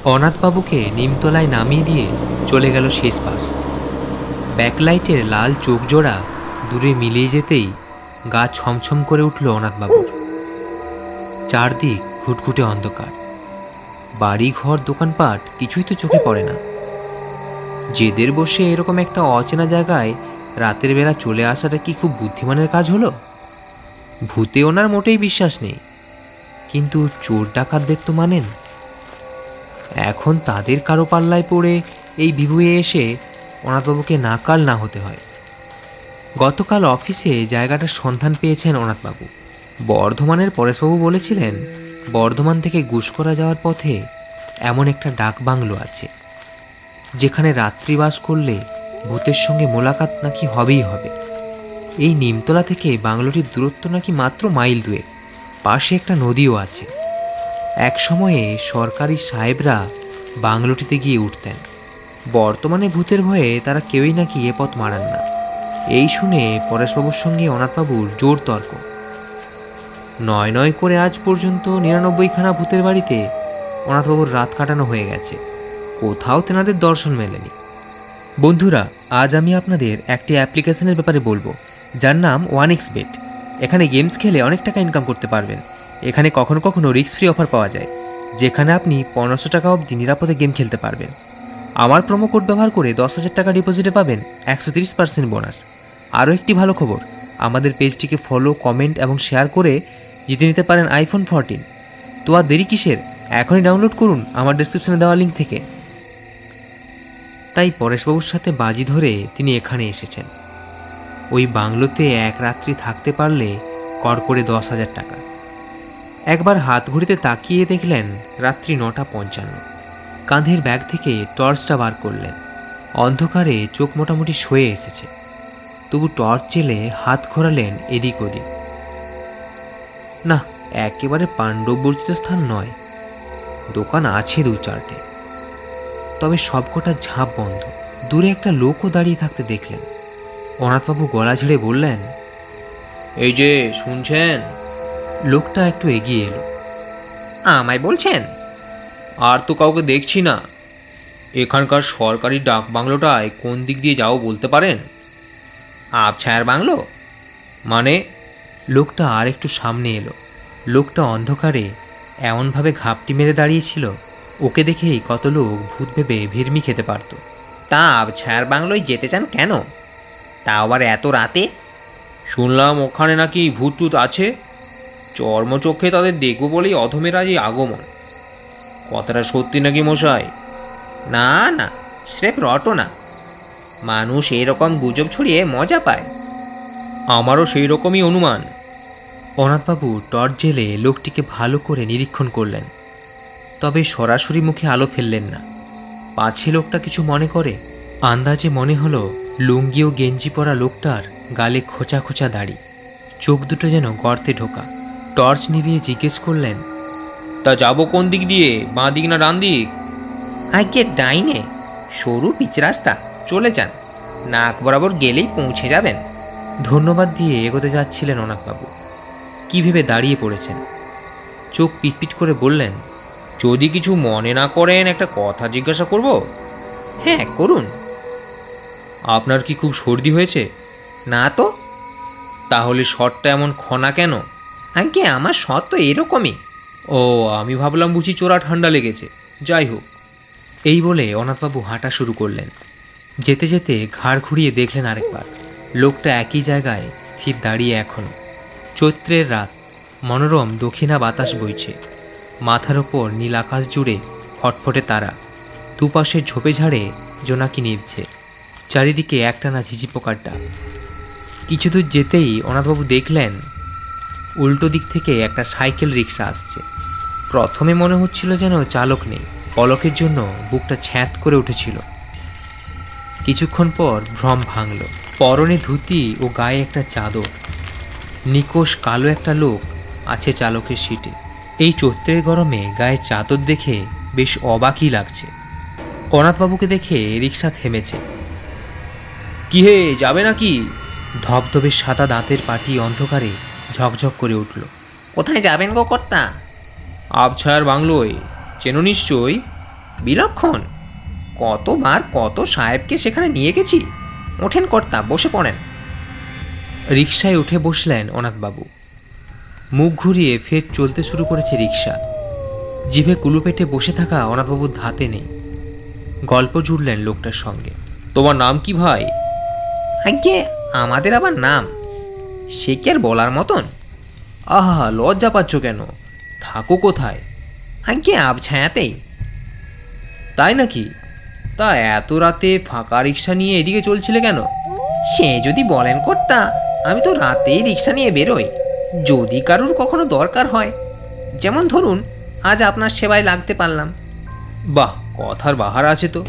অনাথবাবুকে নিমতলায় নামিয়ে দিয়ে চলে গেল শেষ পাস। ব্যাকলাইটের লাল চোখ জোড়া দূরে মিলিয়ে যেতেই গা ছমছম করে উঠল অনাথবাবুর। চারদিক ঘুটঘুটে অন্ধকার, বাড়ি ঘর দোকানপাট কিছুই তো চোখে পড়ে না। জেদের বসে এরকম একটা অচেনা জায়গায় রাতের বেলা চলে আসাটা কি খুব বুদ্ধিমানের কাজ হলো? ভূতে ওনার মোটেই বিশ্বাস নেই, কিন্তু চোর ডাকাতদের তো মানেন। এখন তাদের কারো পাল্লায় পড়ে এই বিভুয়ে এসে অনাথবাবুকে নাকাল না হতে হয়। গতকাল অফিসে জায়গাটার সন্ধান পেয়েছেন অনাথবাবু। বর্ধমানের পরেশবাবু বলেছিলেন বর্ধমান থেকে গুসকরা যাওয়ার পথে এমন একটা ডাক বাংলো আছে, যেখানে রাত্রিবাস করলে ভূতের সঙ্গে মোলাকাত নাকি হবেই হবে। এই নিমতলা থেকে বাংলোটির দূরত্ব নাকি মাত্র মাইল 2। পাশে একটা নদীও আছে। এক সময়ে সরকারি সাহেবরা বাংলোটিতে গিয়ে উঠতেন। বর্তমানে ভূতের ভয়ে তারা কেউই নাকি এ পথ মারান না। এই শুনে পরেশবাবুর সঙ্গে অনাথবাবুর জোর তর্ক। নয় নয় করে আজ পর্যন্ত 99খানা ভূতের বাড়িতে অনাথবাবুর রাত কাটানো হয়ে গেছে, কোথাও তেনাদের দর্শন মেলেনি। বন্ধুরা, আজ আমি আপনাদের একটি অ্যাপ্লিকেশনের ব্যাপারে বলবো, যার নাম 1xBet। এখানে গেমস খেলে অনেক টাকা ইনকাম করতে পারবেন। এখানে কখনো কখনো রিস্ক ফ্রি অফার পাওয়া যায়, যেখানে আপনি 1500 টাকা অবধি নিরাপদে গেম খেলতে পারবেন। আমার প্রোমো কোড ব্যবহার করে 10,000 টাকা ডিপোজিটে পাবেন 130% বোনাস। আরও একটি ভালো খবর, আমাদের পেজটিকে ফলো, কমেন্ট এবং শেয়ার করে জিতে নিতে পারেন iPhone 14। তো আর দেরি কিসের, এখনই ডাউনলোড করুন আমার ডেসক্রিপশনে দেওয়া লিঙ্ক থেকে। তাই পরেশবাবুর সাথে বাজি ধরে তিনি এখানে এসেছেন। ওই বাংলোতে এক রাত্রি থাকতে পারলে কর করে 10,000 টাকা। একবার হাত ঘড়িতে তাকিয়ে দেখলেন রাত্রি 9:55। কাঁধের ব্যাগ থেকে টর্চটা বার করলেন। অন্ধকারে চোখ মোটামুটি সয়ে এসেছে, তবু টর্চ জেলে হাত ঘোরালেন এদিক ওদিক। না, একেবারে পাণ্ডববর্জিত স্থান নয়, দোকান আছে 2-4টে, তবে সবকটা ঝাঁপ বন্ধ। দূরে একটা লোকও দাঁড়িয়ে থাকতে দেখলেন। অনাথবাবু গলা ঝেড়ে বললেন, এই যে শুনছেন? লোকটা একটু এগিয়ে এলো। আমায় বলছেন? আর তো কাউকে দেখছি না। এখানকার সরকারি ডাক বাংলোটায় কোন দিক দিয়ে যাও বলতে পারেন? আবছায়ার বাংলো মানে? লোকটা আর একটু সামনে এলো। লোকটা অন্ধকারে এমনভাবে ঘাপটি মেরে দাঁড়িয়েছিল, ওকে দেখেই কত লোক ভূত ভেবে ভিড়মি খেতে পারত। তা আবছায়ার বাংলোয় যেতে চান কেন? তা আবার এত রাতে? শুনলাম ওখানে নাকি ভূত টুত আছে, চর্মচক্ষে তাদের দেখব বলেই অধমের আজ এই আগমন। কথাটা সত্যি নাকি মশাই? না না, স্রেফ রটনা। মানুষ এরকম গুজব ছড়িয়ে মজা পায়। আমারও সেই রকমই অনুমান। অনাথবাবু টর্চ জেলে লোকটিকে ভালো করে নিরীক্ষণ করলেন, তবে সরাসরি মুখে আলো ফেললেন না, পাছে লোকটা কিছু মনে করে। আন্দাজে মনে হলো লুঙ্গি ও গেঞ্জি পরা লোকটার গালে খোঁচা খোঁচা দাড়ি, চোখ দুটো যেন গর্তে ঢোকা। টর্চ নিভিয়ে জিজ্ঞেস করলেন, তা যাবো কোন দিক দিয়ে, বাঁ দিক না ডান দিক? আগে ডাইনে, সরু পিচ রাস্তা, চলে যান, নাক বরাবর গেলেই পৌঁছে যাবেন। ধন্যবাদ দিয়ে এগোতে যাচ্ছিলেন অনাথবাবু, কি ভেবে দাঁড়িয়ে পড়েছেন। চোখ পিটপিট করে বললেন, যদি কিছু মনে না করেন একটা কথা জিজ্ঞাসা করব? হ্যাঁ করুন। আপনার কি খুব সর্দি হয়েছে? না তো। তাহলে শটটা এমন খনা কেন? আগে আমার শট তো এরকমই। ও, আমি ভাবলাম বুঝি চোরা ঠান্ডা লেগেছে। যাই হোক। এই বলে অনাথবাবু হাঁটা শুরু করলেন। যেতে যেতে ঘাড় ঘুরিয়ে দেখলেন আরেকবার, লোকটা একই জায়গায় স্থির দাঁড়িয়ে এখনো। চৈত্রের রাত, মনোরম দক্ষিণা বাতাস বইছে, মাথার ওপর নীল আকাশ জুড়ে ফটফটে তারা, দুপাশের ঝোপে ঝাড়ে জোনাকি নিভছে, চারিদিকে একটানা ঝিঝি পোকার ডাক। কিছু দূর যেতেই অনাথবাবু দেখলেন উল্টো দিক থেকে একটা সাইকেল রিক্সা আসছে। প্রথমে মনে হচ্ছিল যেন চালক নেই, পলকের জন্য বুকটা ছ্যাঁত করে উঠেছিল। কিছুক্ষণ পর ভ্রম ভাঙল। পরনে ধুতি ও গায়ে একটা চাদর, নিকোষ কালো একটা লোক আছে চালকের সিটে। এই চৈত্রের গরমে গায়ে চাদর দেখে বেশ অবাকই লাগছে। অনাথবাবুকে দেখে রিক্সা থেমেছে। কি হে, যাবে নাকি? ধবধবে সাদা দাঁতের পাটি অন্ধকারে ঝকঝক করে উঠল। কোথায় যাবেন গো কর্তা? আবছায়ার বাংলোয়, চেনো নিশ্চয়ই? বিলক্ষণ! কতবার কত সাহেবকে সেখানে নিয়ে গেছি। ওঠেন কর্তা, বসে পড়েন। রিকশায় উঠে বসলেন অনাথবাবু। মুখ ঘুরিয়ে ফের চলতে শুরু করেছে রিকশা। জিভে কুলু পেটে বসে থাকা অনাথবাবুর ধাতে নেই। গল্প জুড়লেন লোকটার সঙ্গে। তোমার নাম কি ভাই? আজ্ঞে, আমাদের আবার নাম? সে কি আর বলার মতন? আহা, লজ্জা পাচ্ছ কেন? থাকো কোথায়? আজ্ঞে, আবছায়াতেই। তাই নাকি? তা এত রাতে ফাঁকা রিকশা নিয়ে এদিকে চলছিলে কেন? সে যদি বলেন কর্তা, আমি তো রাতেই রিকশা নিয়ে বেরোই, যদি কারুর কখনো দরকার হয়। যেমন ধরুন, আজ আপনার সেবায় লাগতে পারলাম। বাহ, কথার বাহার আছে তো।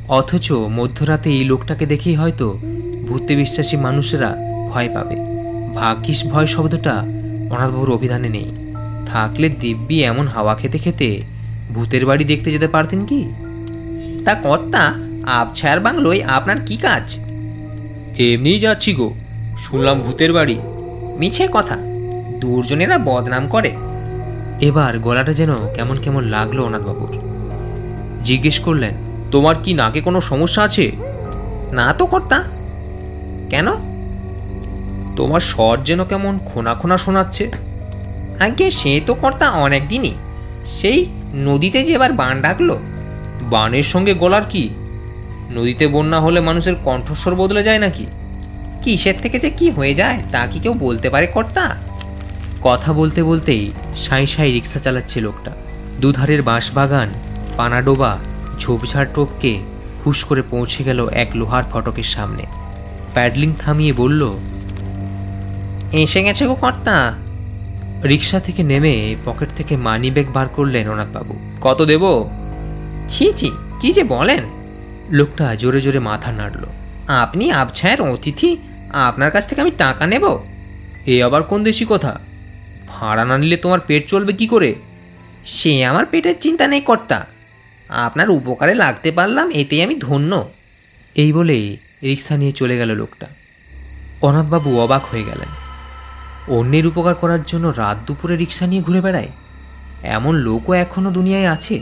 অথচ মধ্যরাতে এই লোকটাকে দেখেই হয়তো ভূতে বিশ্বাসী মানুষেরা ভয় পাবে। ভাগ্যিস ভয় শব্দটা অনাথবাবুর অভিধানে নেই। থাকলে দিব্যি এমন হাওয়া খেতে খেতে ভূতের বাড়ি দেখতে যেতে পারতেন কি? তা কর্তা, আবছায়ার বাংলোয় আপনার কি কাজ? এমনিই যাচ্ছি গো, শুনলাম ভূতের বাড়ি। মিছে কথা, দুর্জনেরা বদনাম করে। এবার গলাটা যেন কেমন কেমন লাগলো অনাথবাবুর। জিজ্ঞেস করলেন, তোমার কি নাকে কোনো সমস্যা আছে? না তো কর্তা। কেন? তোমার স্বর যেন কেমন খোনা খোনা শোনাচ্ছে। আজ্ঞে, সে তো কর্তা অনেক দিনই। সেই নদীতে যে এবার বান ডাকলো। বানের সঙ্গে গলার কি? নদীতে বন্যা হলে মানুষের কণ্ঠস্বর বদলে যায় নাকি? কিসের থেকে যে কি হয়ে যায় তা কি কেউ বলতে পারে কর্তা? কথা বলতে বলতেই সাঁই সাঁই রিক্সা চালাচ্ছে লোকটা। দুধারের বাঁশবাগান, পানাডোবা, ঝোপঝাড় টপকে হুশ করে পৌঁছে গেল এক লোহার ফটকের সামনে। প্যাডলিং থামিয়ে বলল, এসে গেছে গো কর্তা। রিক্সা থেকে নেমে পকেট থেকে মানি ব্যাগ বার করলেন অনাথবাবু। কত দেব? ছি ছি, কি যে বলেন! লোকটা জোরে জোরে মাথা নাড়ল। আপনি আবছায়ার অতিথি, আপনার কাছ থেকে আমি টাকা নেব? এ আবার কোন দেশি কথা? ভাড়া না নিলে তোমার পেট চলবে কি করে? সে আমার পেটের চিন্তা নেই কর্তা, আপনার উপকারে লাগতে পারলাম এতেই আমি ধন্য। এই বলেই রিক্সা নিয়ে চলে গেল লোকটা। অনাথবাবু অবাক হয়ে গেলেন। অন্যের উপকার করার জন্য রাত দুপুরে রিক্সা নিয়ে ঘুরে বেড়ায় এমন লোকও এখনো দুনিয়ায় আছে?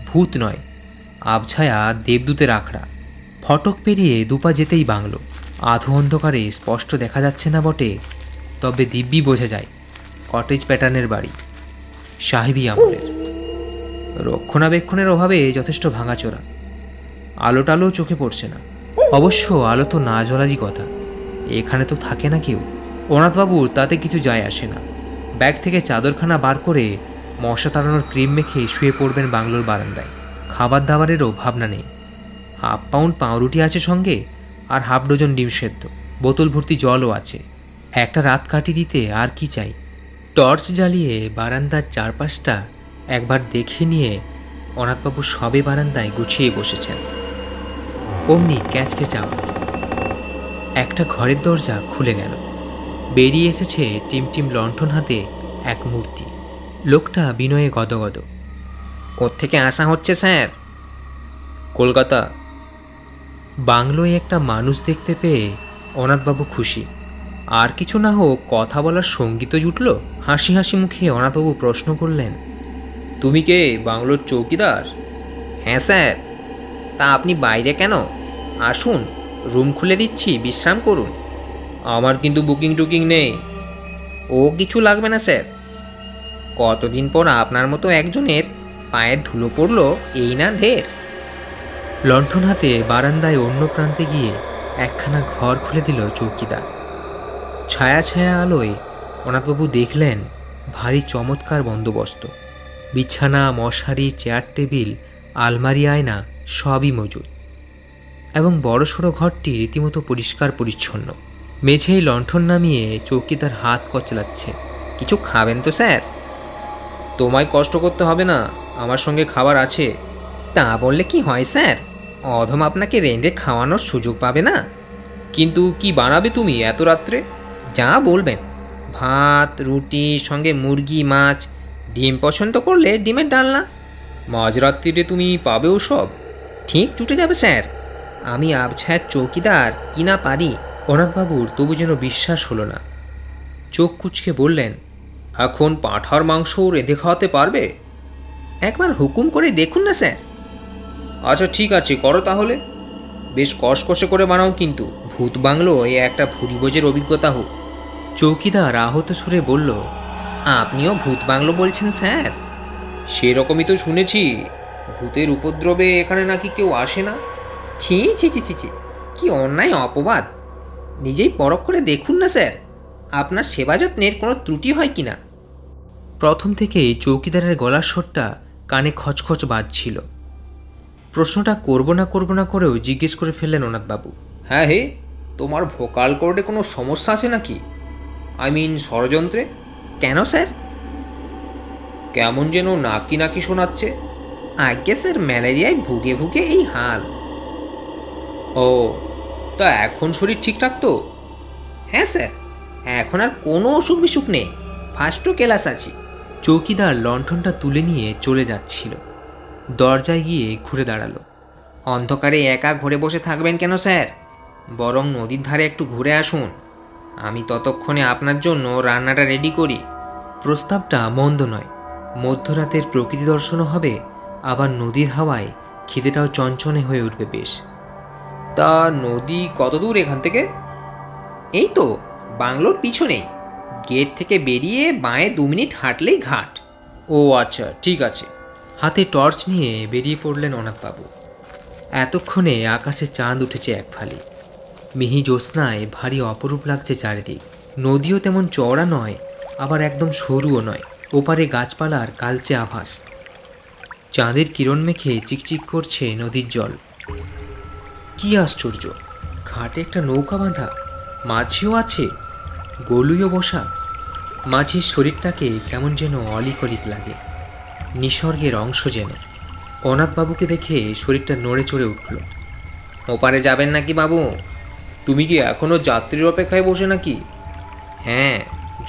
ভূত নয়, আবছায়া দেবদূতের আখড়া। ফটক পেরিয়ে দুপা যেতেই বাংলো। আধো অন্ধকারে স্পষ্ট দেখা যাচ্ছে না বটে, তবে দিব্যি বোঝা যায় কটেজ প্যাটার্নের বাড়ি, সাহেবী আমলের। রক্ষণাবেক্ষণের অভাবে যথেষ্ট ভাঙাচোরা। আলো টালো চোখে পড়ছে না। অবশ্য আলো তো না জ্বলারই কথা, এখানে তো থাকে না কেউ। অনাথবাবুর তাতে কিছু যায় আসে না। ব্যাগ থেকে চাদরখানা বার করে মশা তাড়ানোর ক্রিম মেখে শুয়ে পড়বেন বাংলোর বারান্দায়। খাবার দাবারেরও ভাবনা নেই। 1/2 পাউন্ড পাউরুটি আছে সঙ্গে, আর 1/2 ডজন ডিম সেদ্ধ। বোতল ভর্তি জলও আছে। একটা রাত কাটিয়ে দিতে আর কি চাই? টর্চ জ্বালিয়ে বারান্দার চারপাশটা একবার দেখে নিয়ে অনাথবাবু সবে বারান্দায় গুছিয়ে বসেছেন। অমনি ক্যাচক্যাচ আওয়াজ। একটা ঘরের দরজা খুলে গেল। বেরিয়ে এসেছে টিমটিম লণ্ঠন হাতে এক মূর্তি। লোকটা বিনয়ে গদগদ। কোত্থেকে আসা হচ্ছে স্যার? কলকাতা। বাংলোয় একটা মানুষ দেখতে পেয়ে অনাথবাবু খুশি। আর কিছু না হোক, কথা বলার সঙ্গীত জুটল। হাসি হাসি মুখে অনাথবাবু প্রশ্ন করলেন, তুমি কে, বাংলোর চৌকিদার? হ্যাঁ স্যার। তা আপনি বাইরে কেন? আসুন, রুম খুলে দিচ্ছি, বিশ্রাম করুন। আমার কিন্তু বুকিং টুকিং নেই। ও কিছু লাগবে না স্যার। কতদিন পর আপনার মতো একজনের পায়ের ধুলো পড়লো, এই না ঢের। লণ্ঠন হাতে বারান্দায় অন্য প্রান্তে গিয়ে একখানা ঘর খুলে দিল চৌকিদার। ছায়া ছায়া আলোয় অনাথবাবু দেখলেন ভারী চমৎকার বন্দোবস্ত। বিছানা, মশারি, চেয়ার টেবিল, আলমারি, আয়না সবই মজুদ। এবং বড়সড় ঘরটি রীতিমতো পরিষ্কার পরিচ্ছন্ন। মেঝেই লণ্ঠন নামিয়ে চৌকিদার হাত কচলাচ্ছে। কিছু খাবেন তো স্যার? তোমায় কষ্ট করতে হবে না, আমার সঙ্গে খাবার আছে। তা বললে কি হয় স্যার? অধম আপনাকে রেঁধে খাওয়ানোর সুযোগ পাবে না। কিন্তু কি বানাবে তুমি এত রাত্রে? যা বলবেন। ভাত, রুটি, সঙ্গে মুরগি, মাছ, ডিম পছন্দ করলে ডিমের ডালনা। মাঝরাত্রিরে তুমি পাবেও সব? ঠিক জুটে যাবে স্যার। আমি আবছায়ার চৌকিদার কি না পারি। অনাথবাবুর তবু যেন বিশ্বাস হলো না। চোখ কুচকে বললেন, এখন পাঁঠার মাংস রেঁধে খাওয়াতে পারবে? একবার হুকুম করে দেখুন না স্যার। আচ্ছা ঠিক আছে, করো তাহলে। বেশ কষকষে করে বানাও কিন্তু, ভূত বাংলো এ একটা ভুরিভোজের অভিজ্ঞতা হোক। চৌকিদার আহত সুরে বলল, আপনিও ভূত বাংলো বলছেন স্যার? সেরকমই তো শুনেছি। ভূতের উপদ্রবে এখানে নাকি কেউ আসে না। ছি ছি ছি ছি ছি, কি অন্যায় অপবাদ! নিজেই পরখ করে দেখুন না স্যার, আপনার সেবা যত্নের কোনো ত্রুটি হয় কিনা। প্রথম থেকেই চৌকিদারের গলার স্বরটা কানে খচখচ বাজছিল। প্রশ্নটা করব না করেও জিজ্ঞেস করে ফেললেন অনাথবাবু। হ্যাঁ হে, তোমার ভোকাল কর্ডে কোনো সমস্যা আছে নাকি? আই মিন ষড়যন্ত্রে? কেন স্যার? কেমন যেন নাকি নাকি শোনাচ্ছে। আজ্ঞে স্যার, ম্যালেরিয়ায় ভুগে ভুগে এই হাল। ও, তা এখন শরীর ঠিকঠাক তো? হ্যাঁ স্যার, এখন আর কোনো অসুখ বিসুখ নেই, ফার্স্ট ক্লাস আছি। চৌকিদার লণ্ঠনটা তুলে নিয়ে চলে যাচ্ছিল। দরজায় গিয়ে ঘুরে দাঁড়ালো। অন্ধকারে একা ঘরে বসে থাকবেন কেন স্যার? বরং নদীর ধারে একটু ঘুরে আসুন, আমি ততক্ষণে আপনার জন্য রান্নাটা রেডি করি। প্রস্তাবটা মন্দ নয়। মধ্যরাতের প্রকৃতি দর্শনও হবে, আবার নদীর হাওয়ায় খিদেটাও চঞ্চনে হয়ে উঠবে বেশ। তা নদী কত দূর এখান থেকে? এই তো বাংলোর পিছনেই, গেট থেকে বেরিয়ে বাঁয়ে 2 মিনিট হাঁটলেই ঘাট। ও আচ্ছা, ঠিক আছে। হাতে টর্চ নিয়ে বেরিয়ে পড়লেন অনাথবাবু। এতক্ষণে আকাশে চাঁদ উঠেছে এক ফালি। মিহি জ্যোৎস্নায় ভারী অপরূপ লাগছে চারিদিক। নদীও তেমন চওড়া নয়, আবার একদম সরুও নয়। ওপারে গাছপালার কালচে আভাস। চাঁদের কিরণ মেখে চিকচিক করছে নদীর জল। কি আশ্চর্য, ঘাটে একটা নৌকা বাঁধা, মাঝিও আছে, গলুইও বসা। মাঝির শরীরটাকে কেমন যেন অলিকলিক লাগে, নিসর্গের অংশ যেন। অনাথবাবুকে দেখে শরীরটা নড়ে চড়ে উঠল। ওপারে যাবেন নাকি বাবু? তুমি কি এখনো যাত্রীর অপেক্ষায় বসে নাকি? হ্যাঁ,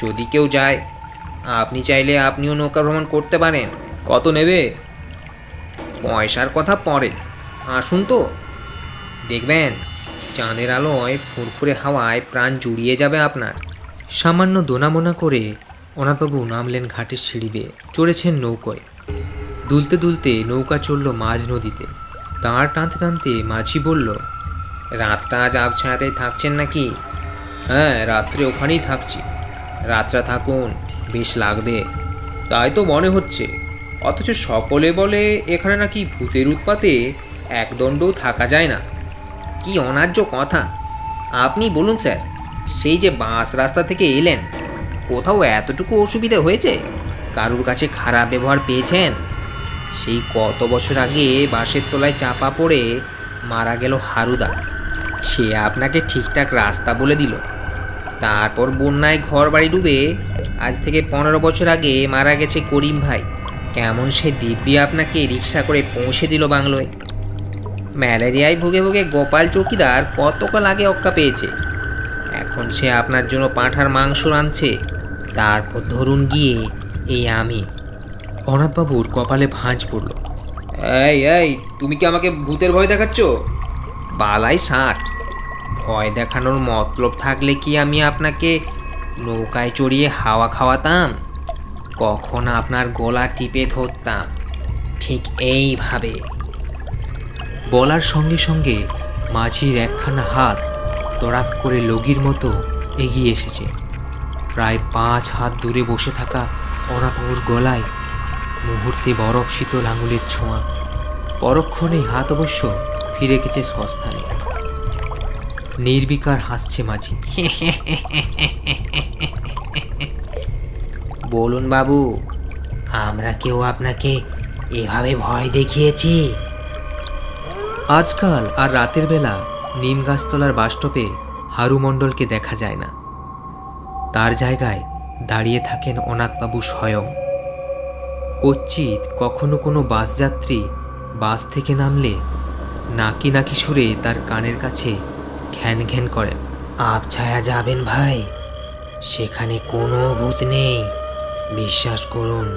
যদি কেউ যায়। আপনি চাইলে আপনিও নৌকা ভ্রমণ করতে পারেন। কত নেবে? পয়সার কথা পরে, আসুন তো। দেখবেন চাঁদের আলোয় ফুরফুরে হাওয়ায় প্রাণ জুড়িয়ে যাবে আপনার। সামান্য দোনামোনা করে অনাথবাবু নামলেন ঘাটের সিঁড়ি বেয়ে, চড়েছেন নৌকোয়। দুলতে দুলতে নৌকা চলল মাঝ নদীতে। দাঁড় টানতে টানতে মাঝি বলল, রাতটা আজ আবছায়াতেই থাকছেন নাকি? হ্যাঁ, রাত্রে ওখানেই থাকছি। রাতটা থাকুন, বেশ লাগবে। তাই তো মনে হচ্ছে, অথচ সকলে বলে এখানে নাকি ভূতের উৎপাতে একদণ্ডও থাকা যায় না। কি অন্যায্য কথা! আপনি বলুন স্যার, সেই যে বাস রাস্তা থেকে এলেন, কোথাও এতটুকু অসুবিধা হয়েছে? কারুর কাছে খারাপ ব্যবহার পেয়েছেন? সেই কত বছর আগে বাসের তলায় চাপা পড়ে মারা গেল হারুদা, সে আপনাকে ঠিকঠাক রাস্তা বলে দিল। তারপর বন্যায় ঘর বাড়ি ডুবে আজ থেকে 15 বছর আগে মারা গেছে করিম ভাই, কেমন সে দিব্যি আপনাকে রিক্সা করে পৌঁছে দিল বাংলোয়। ম্যালেরিয়ায় ভুগে ভুগে গোপাল চৌকিদার কতকাল আগে অক্কা পেয়েছে, এখন সে আপনার জন্য পাঁঠার মাংস রাঁধছে। তারপর ধরুন গিয়ে এই আমি। অনাথবাবুর কপালে ভাঁজ পড়ল। এই এই, তুমি কি আমাকে ভূতের ভয় দেখাচ্ছ? বালাই 60, ভয় দেখানোর মতলব থাকলে কি আমি আপনাকে নৌকায় চড়িয়ে হাওয়া খাওয়াতাম? কখন আপনার গলা টিপে ধরতাম, ঠিক এইভাবে। বলার সঙ্গে সঙ্গে মাঝির একখানা হাত তড়াক করে লগির মতো এগিয়ে এসেছে। প্রায় 5 হাত দূরে বসে থাকা অনাথবাবুর গলায় মুহূর্তে বরফ শীতল আঙুলের ছোঁয়া। পরক্ষণেই হাত অবশ্য ফিরে গেছে স্বস্থানে। নির্বিকার হাসছে মাঝি। বলুন বাবু, আমরা কেউ আপনাকে এভাবে ভয় দেখিয়েছি? আজকাল আর রাতের বেলা নিম গাছতলার বাসস্টপে হারু মণ্ডলকে দেখা যায় না। তার জায়গায় দাঁড়িয়ে থাকেন অনাথবাবু স্বয়ং। কচ্চিৎ কখনো কোনো বাসযাত্রী বাস থেকে নামলে নাকি নাকি সুরে তার কানের কাছে ঘ্যান ঘ্যান করেন, আবছায়া যাবেন ভাই, সেখানে কোনো ভূত নেই, বিশ্বাস করুন।